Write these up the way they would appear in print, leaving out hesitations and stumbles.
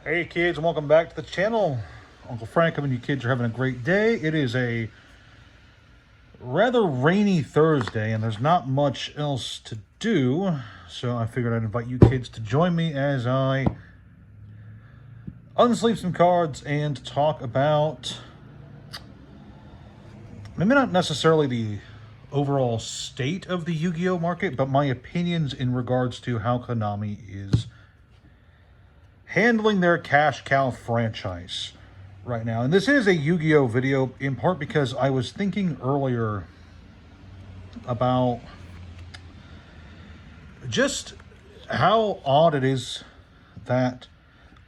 Hey kids, and welcome back to the channel. Uncle Frank, hoping you kids are having a great day. It is a rather rainy Thursday, and there's not much else to do, so I figured I'd invite you kids to join me as I unsleeve some cards and talk about maybe not necessarily the overall state of the Yu-Gi-Oh market, but my opinions in regards to how Konami is handling their cash cow franchise right now. And this is a Yu-Gi-Oh video in part because I was thinking earlier about just how odd it is that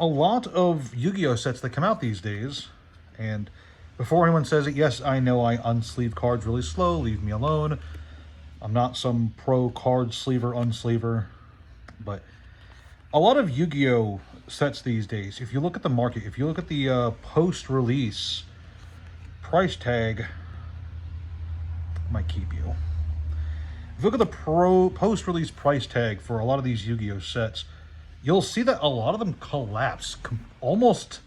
a lot of Yu-Gi-Oh sets that come out these days, and before anyone says it, yes, I know I unsleeve cards really slow, leave me alone. I'm not some pro card sleever, unsleever, but a lot of Yu-Gi-Oh sets these days, if you look at the market, if you look at the post-release price tag, might keep you. If you look at the post-release price tag for a lot of these Yu-Gi-Oh sets, you'll see that a lot of them collapse almost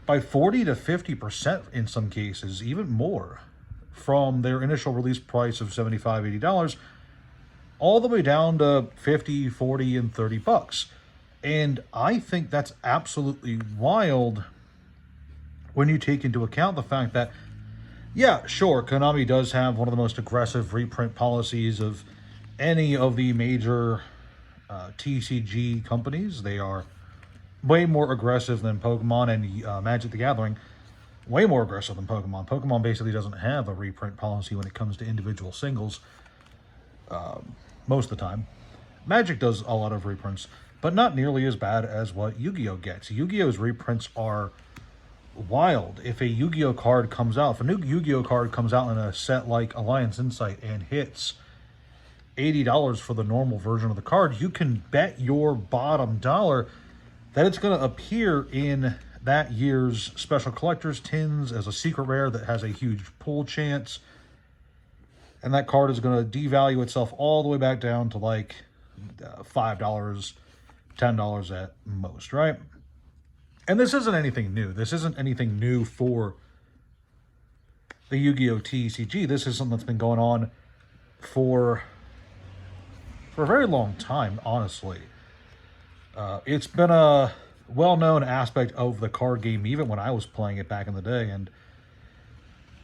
by 40 to 50% in some cases, even more, from their initial release price of $75, $80 all the way down to 50, 40, and 30 bucks. And I think that's absolutely wild when you take into account the fact that, yeah, sure, Konami does have one of the most aggressive reprint policies of any of the major TCG companies. They are way more aggressive than Pokemon and Magic the Gathering. Way more aggressive than Pokemon. Pokemon basically doesn't have a reprint policy when it comes to individual singles. Most of the time. Magic does a lot of reprints, but not nearly as bad as what Yu-Gi-Oh gets. Yu-Gi-Oh's reprints are wild. If a Yu-Gi-Oh card comes out, if a new Yu-Gi-Oh card comes out in a set like Alliance Insight and hits $80 for the normal version of the card, you can bet your bottom dollar that it's going to appear in that year's special collector's tins as a secret rare that has a huge pull chance. And that card is going to devalue itself all the way back down to like $5, $10 at most, right? And this isn't anything new. This isn't anything new for the Yu-Gi-Oh TCG. This is something that's been going on for a very long time, honestly. It's been a well-known aspect of the card game, even when I was playing it back in the day, and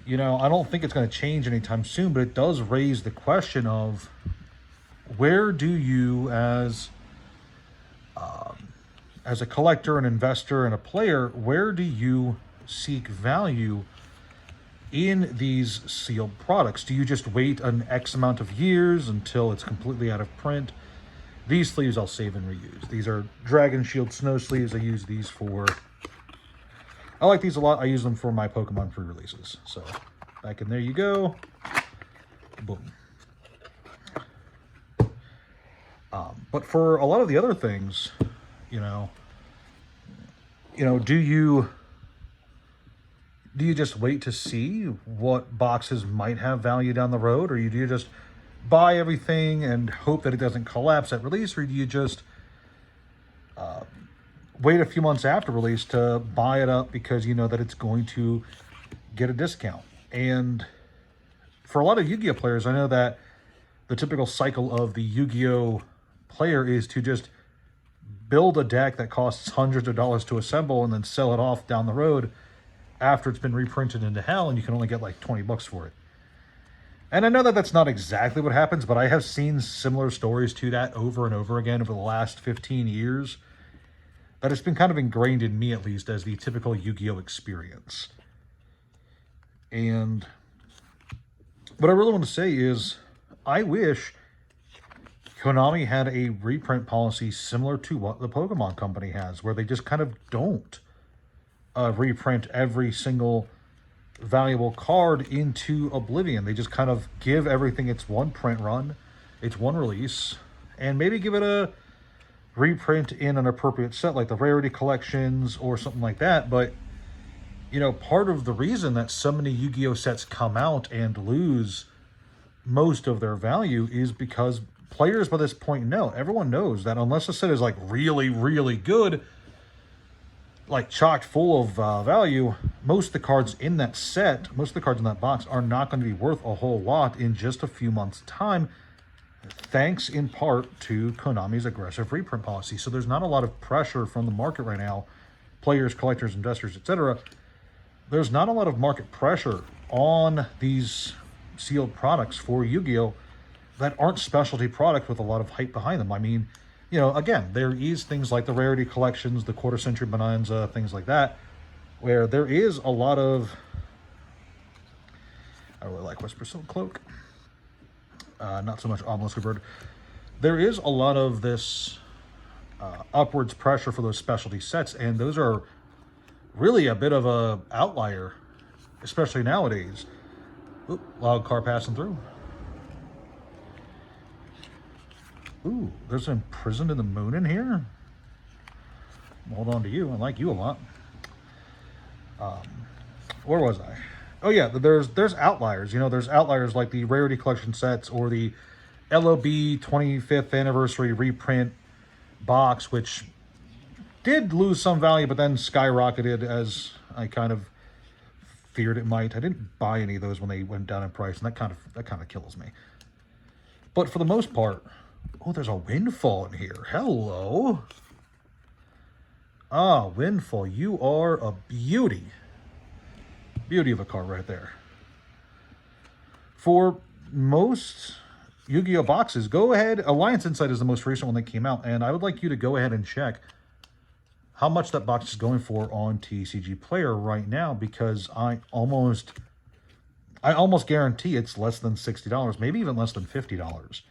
you know, I don't think it's going to change anytime soon, but it does raise the question of where do you, as a collector, an investor, and a player, where do you seek value in these sealed products? Do you just wait an X amount of years until it's completely out of print? These sleeves I'll save and reuse. These are Dragon Shield Snow sleeves. I use these for... I like these a lot. I use them for my Pokemon pre-releases. So, back in there you go. Boom. But for a lot of the other things, you know, do you just wait to see what boxes might have value down the road, or do you just buy everything and hope that it doesn't collapse at release, or do you just wait a few months after release to buy it up because you know that it's going to get a discount? And for a lot of Yu-Gi-Oh players, I know that the typical cycle of the Yu-Gi-Oh player is to just build a deck that costs hundreds of dollars to assemble and then sell it off down the road after it's been reprinted into hell, and you can only get like 20 bucks for it. And I know that that's not exactly what happens, but I have seen similar stories to that over and over again over the last 15 years. That it's been kind of ingrained in me, at least, as the typical Yu-Gi-Oh experience. And what I really want to say is, I wish Konami had a reprint policy similar to what the Pokemon Company has, where they just kind of don't reprint every single valuable card into oblivion. They just kind of give everything its one print run, its one release, and maybe give it a reprint in an appropriate set like the rarity collections or something like that. But you know, part of the reason that so many Yu-Gi-Oh sets come out and lose most of their value is because players by this point know, everyone knows that unless a set is like really, really good, like chocked full of value, most of the cards in that set, most of the cards in that box are not going to be worth a whole lot in just a few months' time, thanks in part to Konami's aggressive reprint policy. So there's not a lot of pressure from the market right now, players, collectors, investors, etc. There's not a lot of market pressure on these sealed products for Yu-Gi-Oh! That aren't specialty products with a lot of hype behind them. I mean, you know, again, there is things like the rarity collections, the quarter century bonanza, things like that, where there is a lot of, I really like Whisper Silk Cloak, not so much Obelisk Bird. There is a lot of this upwards pressure for those specialty sets, and those are really a bit of a outlier, especially nowadays. Oop, log car passing through. Ooh, there's an Imprisoned in the Moon in here. Hold on to you. I like you a lot. Where was I? Oh yeah, there's outliers. You know, there's outliers like the Rarity Collection sets or the LOB 25th Anniversary reprint box, which did lose some value, but then skyrocketed as I kind of feared it might. I didn't buy any of those when they went down in price, and that kind of kills me. But for the most part, oh, there's a Windfall in here. Hello. Ah, Windfall, you are a beauty. Beauty of a card right there. For most Yu-Gi-Oh! Boxes, go ahead. Alliance Insight is the most recent one that came out, and I would like you to go ahead and check how much that box is going for on TCG Player right now, because I almost guarantee it's less than $60, maybe even less than $50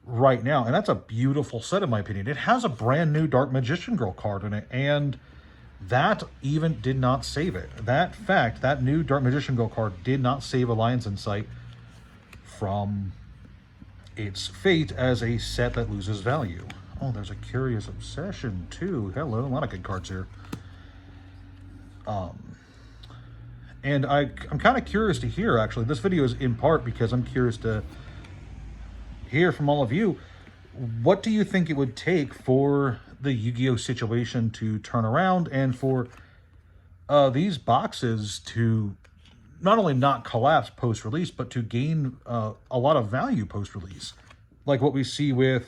right now. And that's a beautiful set, in my opinion. It has a brand new Dark Magician Girl card in it, and that even did not save it. That new Dark Magician Girl card did not save Alliance Insight from its fate as a set that loses value. Oh, there's a Curious Obsession too. Hello, a lot of good cards here. And I'm kind of curious to hear, actually. This video is in part because I'm curious to hear from all of you. What do you think it would take for the Yu-Gi-Oh! Situation to turn around and for these boxes to not only not collapse post-release, but to gain a lot of value post-release, like what we see with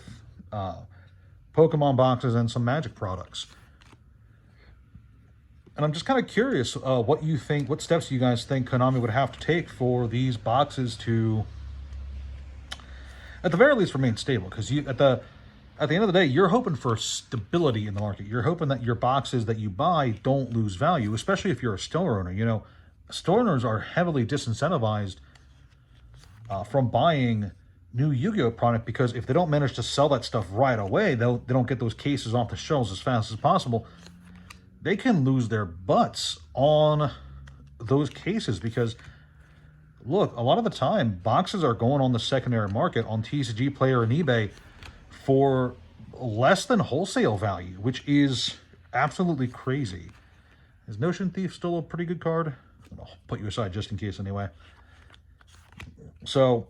Pokemon boxes and some Magic products? And I'm just kind of curious what you think, what steps you guys think Konami would have to take for these boxes to, at the very least, remain stable. Because at the end of the day, you're hoping for stability in the market. You're hoping that your boxes that you buy don't lose value, especially if you're a store owner. You know, store owners are heavily disincentivized from buying new Yu-Gi-Oh! Product, because if they don't manage to sell that stuff right away, they don't get those cases off the shelves as fast as possible, they can lose their butts on those cases. Because look, a lot of the time, boxes are going on the secondary market on TCG Player and eBay for less than wholesale value, which is absolutely crazy. Is Notion Thief still a pretty good card? I'll put you aside just in case anyway. So,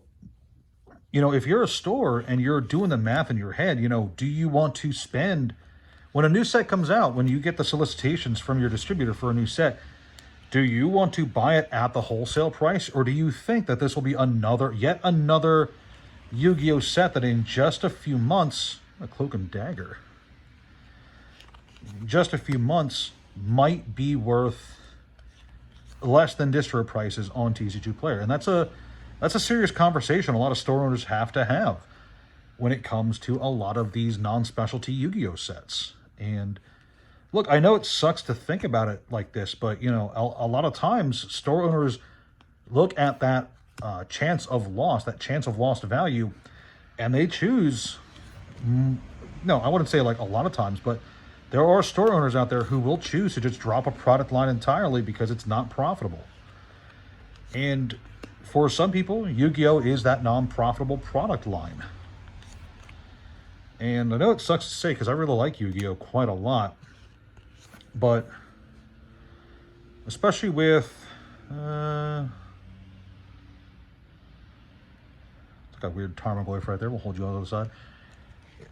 you know, if you're a store and you're doing the math in your head, you know, do you want to spend, when a new set comes out, when you get the solicitations from your distributor for a new set, do you want to buy it at the wholesale price? Or do you think that this will be yet another Yu-Gi-Oh! Set that in just a few months, a Cloak and Dagger, just a few months might be worth less than distro prices on TCG Player? And that's a serious conversation a lot of store owners have to have when it comes to a lot of these non-specialty Yu-Gi-Oh! Sets. And look, I know it sucks to think about it like this, but, you know, a lot of times store owners look at that chance of loss, that chance of lost value, and they choose, no, I wouldn't say like a lot of times, but there are store owners out there who will choose to just drop a product line entirely because it's not profitable. And for some people, Yu-Gi-Oh! Is that non-profitable product line. And I know it sucks to say because I really like Yu-Gi-Oh! Quite a lot. But especially with it's got a weird Tarmogoyf right there. We'll hold you on the other side.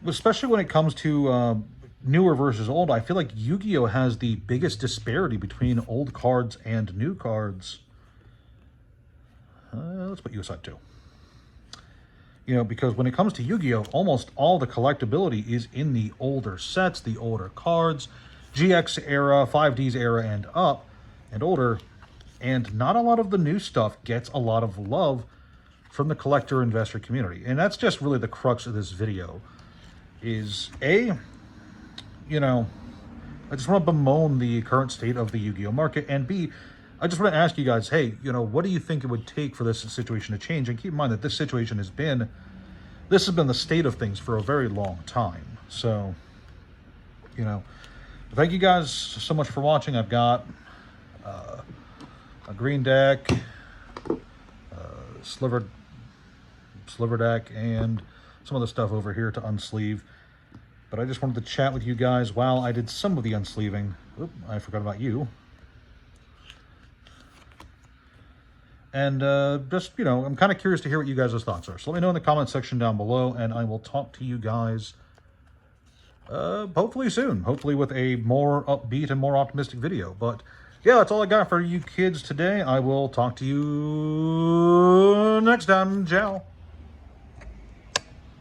Especially when it comes to newer versus old, I feel like Yu-Gi-Oh has the biggest disparity between old cards and new cards. Let's put you aside too. You know, because when it comes to Yu-Gi-Oh, almost all the collectability is in the older sets, the older cards, GX era, 5Ds era, and up, and older. And not a lot of the new stuff gets a lot of love from the collector investor community. And that's just really the crux of this video. Is A, you know, I just want to bemoan the current state of the Yu-Gi-Oh market, and B, I just want to ask you guys, hey, you know, what do you think it would take for this situation to change? And keep in mind that this situation has been the state of things for a very long time. So, you know, thank you guys so much for watching. I've got a green deck, sliver deck, and some other stuff over here to unsleeve. But I just wanted to chat with you guys while I did some of the unsleeving. Oop, I forgot about you. And just, you know, I'm kind of curious to hear what you guys' thoughts are. So let me know in the comment section down below, and I will talk to you guys hopefully soon. Hopefully with a more upbeat and more optimistic video. But yeah, that's all I got for you kids today. I will talk to you next time. Ciao.